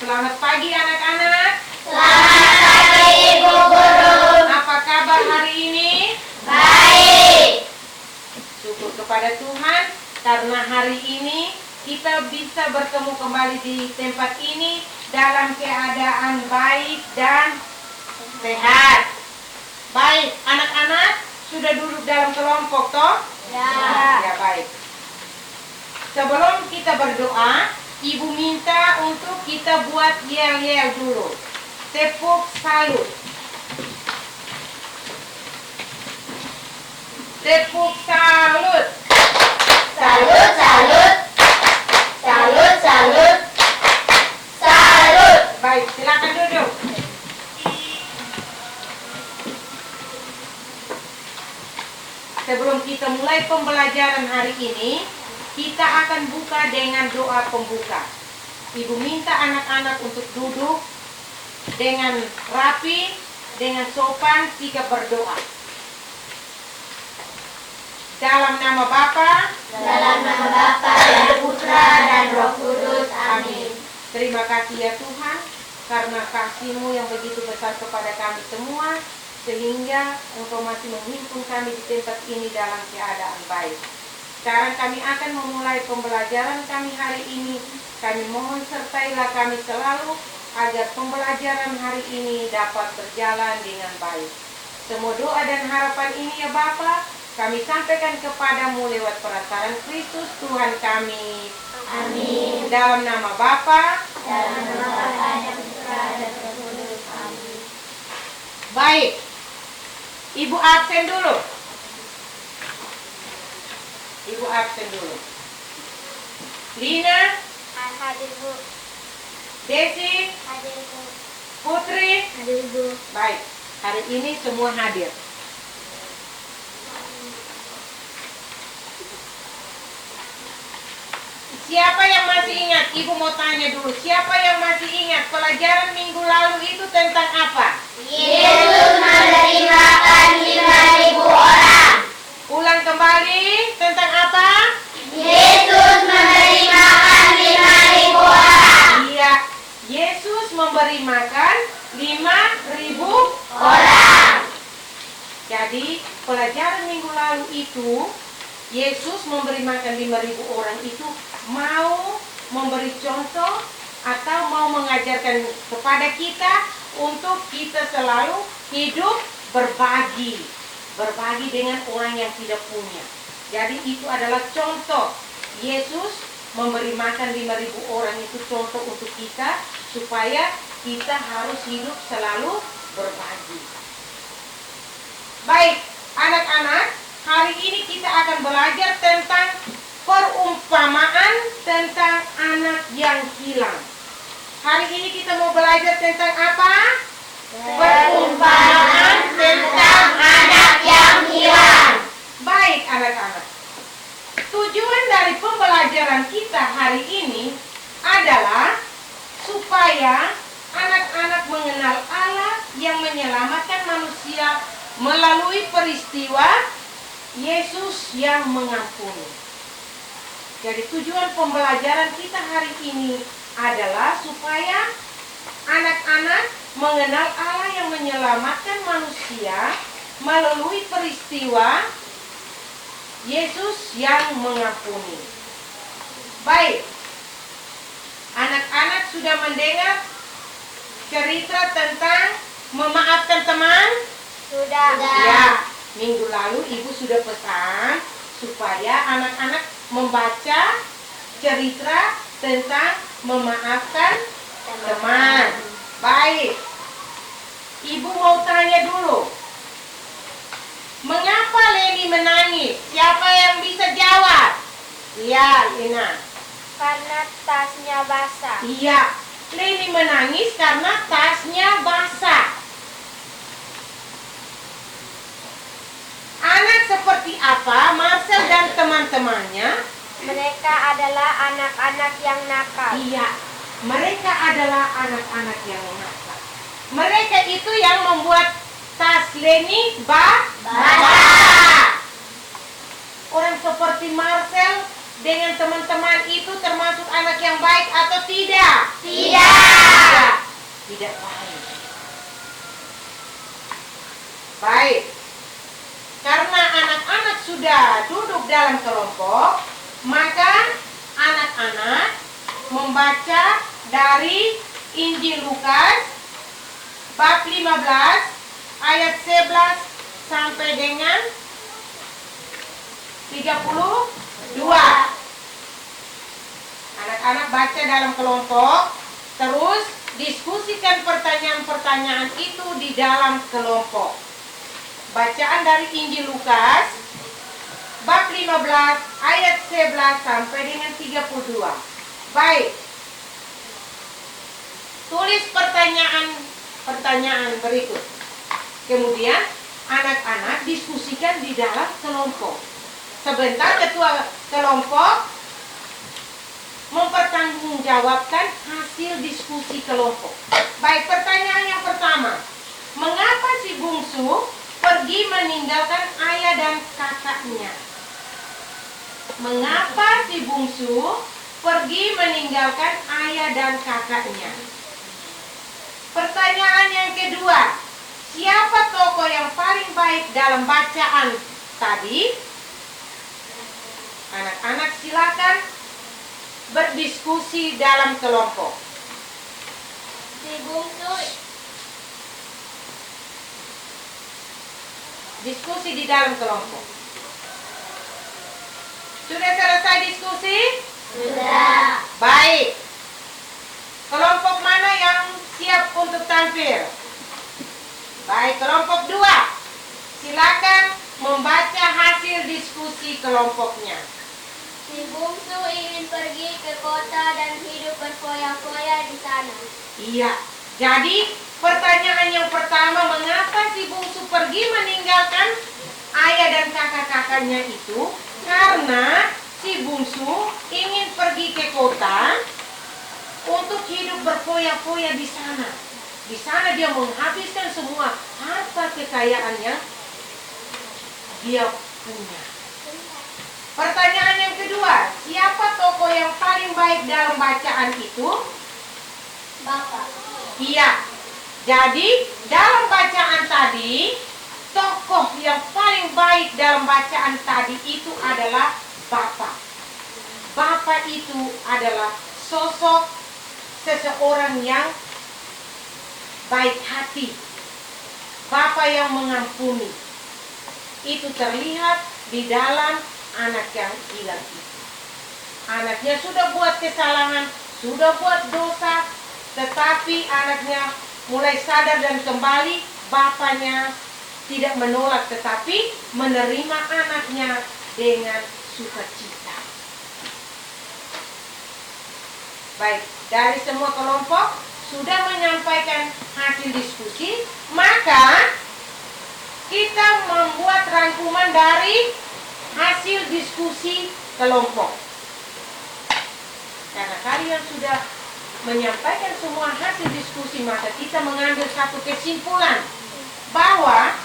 Selamat pagi anak-anak. Selamat pagi Ibu Guru. Apa kabar hari ini? Baik. Syukur kepada Tuhan karena hari ini kita bisa bertemu kembali di tempat ini dalam keadaan baik dan sehat. Baik, anak-anak sudah duduk dalam kelompok toh? Ya, baik. Sebelum kita berdoa, Ibu minta untuk kita buat yel-yel dulu. Tepuk salut. Tepuk salut. Salut, salut. Salut, salut. Salut. Baik, silakan duduk. Sebelum kita mulai pembelajaran hari ini, kita akan buka dengan doa pembuka. Ibu minta anak-anak untuk duduk dengan rapi, dengan sopan, sikap berdoa. Dalam nama Bapa, Dalam nama Bapa dan Putra dan Roh Kudus. Amin. terima kasih ya Tuhan, karena kasih-Mu yang begitu besar kepada kami semua, sehingga Engkau masih menghimpun kami di tempat ini dalam keadaan baik. Sekarang kami akan memulai pembelajaran kami hari ini. Kami mohon sertailah kami selalu agar pembelajaran hari ini dapat berjalan dengan baik. Semua doa dan harapan ini ya Bapa, kami sampaikan kepadamu lewat perantaran Kristus Tuhan kami. Amin. Dalam nama Bapa, Dalam nama Bapa dan Putra dan Roh Kudus. Amin. baik. Ibu absen dulu. Ibu absen dulu. Lina, Hadir Bu. Desi, Hadir Bu. Putri. Hadir Bu. Baik, hari ini semua hadir. Siapa yang masih ingat? Ibu mau tanya dulu. Siapa yang masih ingat pelajaran minggu lalu itu tentang apa? Yesus menerimakan 5.000 orang. Ulang kembali, tentang apa? Yesus menerimakan 5.000 orang. Iya, Yesus memberi makan 5.000 Orang. Jadi pelajaran minggu lalu itu Yesus memberi makan 5.000 orang itu mau memberi contoh atau mau mengajarkan kepada kita untuk kita selalu hidup berbagi dengan orang yang tidak punya. Jadi itu adalah contoh. Yesus memberi makan 5.000 orang itu contoh untuk kita supaya kita harus hidup selalu berbagi. Baik, anak-anak, hari ini kita akan belajar tentang perumpamaan tentang anak yang hilang. Hari ini kita mau belajar tentang apa? Perumpamaan tentang anak yang hilang. Baik, anak-anak. Tujuan dari pembelajaran kita hari ini adalah supaya anak-anak mengenal Allah yang menyelamatkan manusia melalui peristiwa Yesus yang mengampuni. Jadi tujuan pembelajaran kita hari ini adalah supaya anak-anak mengenal Allah yang menyelamatkan manusia melalui peristiwa Yesus yang mengampuni. Baik, anak-anak sudah mendengar cerita tentang memaafkan teman? Sudah. Ya, minggu lalu ibu sudah pesan supaya anak-anak membaca cerita tentang memaafkan teman. Baik, ibu mau tanya dulu. Mengapa Leni menangis? Siapa yang bisa jawab? Iya, Lina. Karena tasnya basah. Iya, Leni menangis karena tasnya basah. Anak seperti apa Marcel dan teman-temannya? Mereka adalah anak-anak yang nakal. Iya, mereka adalah anak-anak yang nakal. Mereka itu yang membuat tas Leni basah. Orang seperti Marcel dengan teman-teman itu termasuk anak yang baik atau tidak? Tidak. tidak baik. Baik, karena anak-anak sudah duduk dalam kelompok, maka anak-anak membaca dari Injil Lukas bab 15 ayat 11 sampai dengan 32. Anak-anak baca dalam kelompok, terus diskusikan pertanyaan-pertanyaan itu di dalam kelompok. Bacaan dari Injil Lukas bab 15 ayat 11 sampai dengan 32. Baik. Tulis pertanyaan berikut. Kemudian anak-anak diskusikan di dalam kelompok. Sebentar ketua kelompok mempertanggungjawabkan hasil diskusi kelompok. Baik, pertanyaan yang pertama. Mengapa si bungsu pergi meninggalkan ayah dan kakaknya? Mengapa si bungsu pergi meninggalkan ayah dan kakaknya? Pertanyaan yang kedua. Siapa tokoh yang paling baik dalam bacaan tadi? Anak-anak silakan berdiskusi dalam kelompok. Si bungsu. Diskusi di dalam kelompok. Sudah selesai diskusi? Sudah. Baik. Kelompok mana yang siap untuk tampil? Baik, kelompok 2. Silakan membaca hasil diskusi kelompoknya. Si bungsu ingin pergi ke kota dan hidup berfoya-foya di sana. Iya. Jadi, pertanyaan yang pertama, mengapa si bungsu pergi meninggalkan ayah dan kakak-kakaknya itu? Karena si bungsu ingin pergi ke kota untuk hidup berfoya-foya di sana. Di sana dia menghabiskan semua harta kekayaan yang dia punya. Pertanyaan yang kedua, siapa tokoh yang paling baik dalam bacaan itu? Bapak. Iya. Jadi, dalam bacaan tadi, tokoh yang paling baik dalam bacaan tadi itu adalah Bapak. Bapak itu adalah sosok seseorang yang baik hati. Bapak yang mengampuni. Itu terlihat di dalam anak yang hilang itu. Anaknya sudah buat kesalahan, sudah buat dosa, tetapi anaknya mulai sadar dan kembali. Bapaknya tidak menolak, tetapi menerima anaknya dengan sukacita. Baik, dari semua kelompok sudah menyampaikan hasil diskusi, maka kita membuat rangkuman dari hasil diskusi kelompok. Karena kalian sudah menyampaikan semua hasil diskusi, maka kita mengambil satu kesimpulan bahwa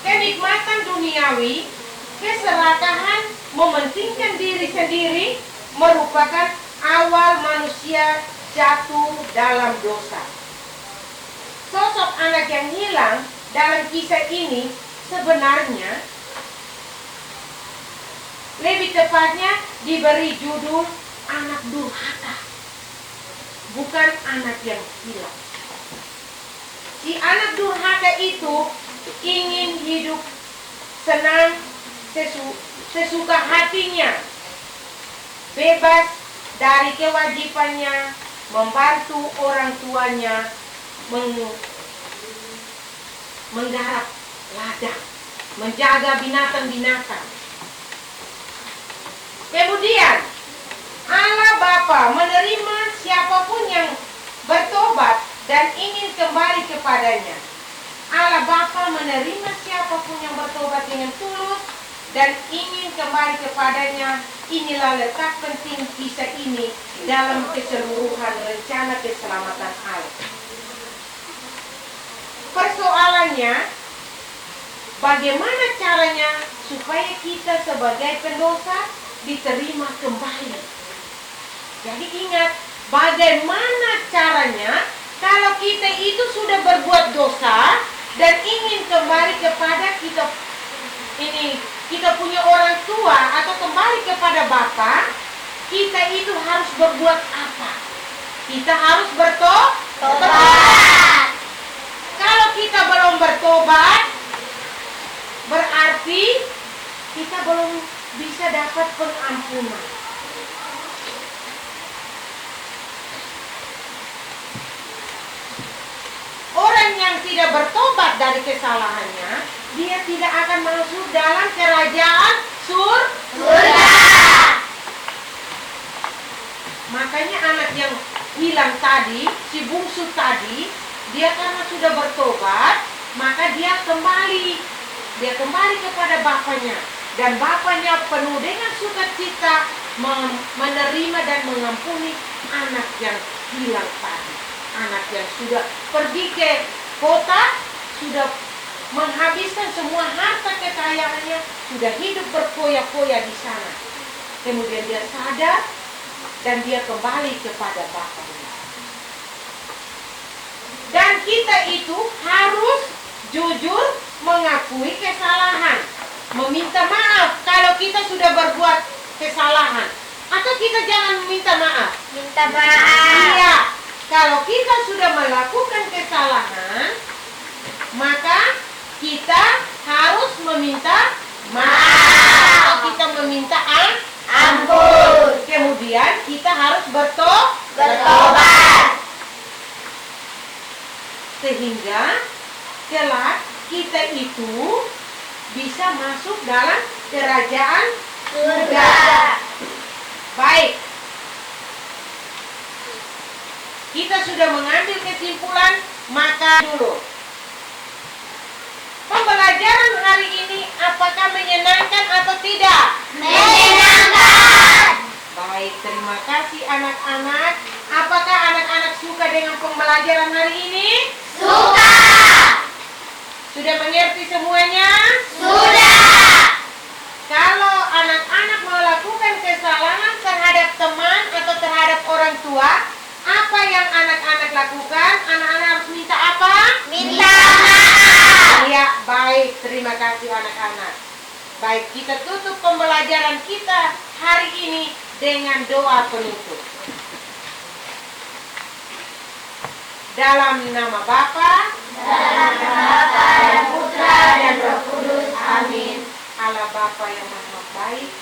kenikmatan duniawi, keserakahan, mementingkan diri sendiri merupakan awal manusia jatuh dalam dosa. Sosok anak yang hilang dalam kisah ini sebenarnya lebih tepatnya diberi judul anak durhaka, bukan anak yang hilang. Si anak durhaka itu ingin hidup senang sesuka hatinya, bebas dari kewajibannya membantu orang tuanya menggarap ladang, menjaga binatang-binatang. Kemudian Allah Bapa menerima siapapun yang bertobat dan ingin kembali kepadanya. Allah Bapa menerima siapapun yang bertobat dengan tulus dan ingin kembali kepadanya. Inilah letak penting kisah ini dalam keseluruhan rencana keselamatan Allah. Persoalannya, bagaimana caranya supaya kita sebagai pendosa diterima kembali? Jadi ingat, bagaimana cara kalau kita itu sudah berbuat dosa dan ingin kembali kepada kita punya orang tua atau kembali kepada Bapa, kita itu harus berbuat apa? Kita harus bertobat. Kalau kita belum bertobat, berarti kita belum bisa dapat pengampunan. Orang yang tidak bertobat dari kesalahannya, dia tidak akan masuk dalam kerajaan surga. Makanya anak yang hilang tadi, si bungsu tadi, dia karena sudah bertobat, maka dia kembali kepada bapaknya, dan bapaknya penuh dengan sukacita menerima dan mengampuni anak yang hilang tadi. Anak yang sudah pergi ke kota, sudah menghabiskan semua harta kekayaannya, sudah hidup berfoya-foya di sana. Kemudian dia sadar dan dia kembali kepada bapaknya. Dan kita itu harus jujur mengakui kesalahan, meminta maaf kalau kita sudah berbuat kesalahan. Atau kita jangan meminta maaf. Minta maaf. Iya. Kalau kita sudah melakukan kesalahan, maka kita harus meminta maaf. Kita meminta ampun. Kemudian kita harus bertobat. Sehingga kelak kita itu bisa masuk dalam kerajaan surga. Baik. Kita sudah mengambil kesimpulan, maka dulu. Pembelajaran hari ini apakah menyenangkan atau tidak? Menyenangkan. Baik, terima kasih anak-anak. Apakah anak-anak suka dengan pembelajaran hari ini? Suka. Sudah mengerti semuanya? Sudah. Kalau anak-anak melakukan kesalahan terhadap teman atau terhadap orang tua, apa yang anak-anak lakukan? Anak-anak harus minta apa? Minta maaf. Ya, baik. Terima kasih anak-anak. Baik, kita tutup pembelajaran kita hari ini dengan doa penutup. Dalam nama Bapa, dan Putra dan Roh Kudus. Amin. Allah Bapa yang Maha Baik,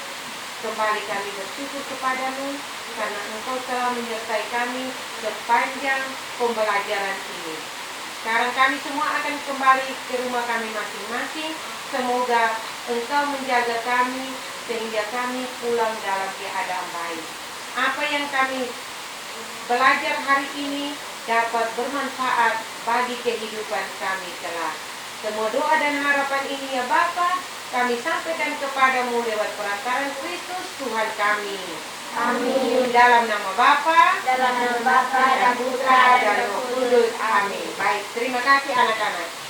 kembali kami bersyukur kepadamu karena Engkau telah menyertai kami sepanjang pembelajaran ini. Sekarang kami semua akan kembali ke rumah kami masing-masing. Semoga Engkau menjaga kami sehingga kami pulang dalam keadaan baik. Apa yang kami belajar hari ini dapat bermanfaat bagi kehidupan kami kelak. Semua doa dan harapan ini ya Bapa, kami sampaikan kepadamu lewat perantaran Kristus Tuhan kami. Amin. Dalam nama Bapa, Dalam nama Bapa dan Putra dan Roh Kudus. Amin. Baik, terima kasih anak-anak.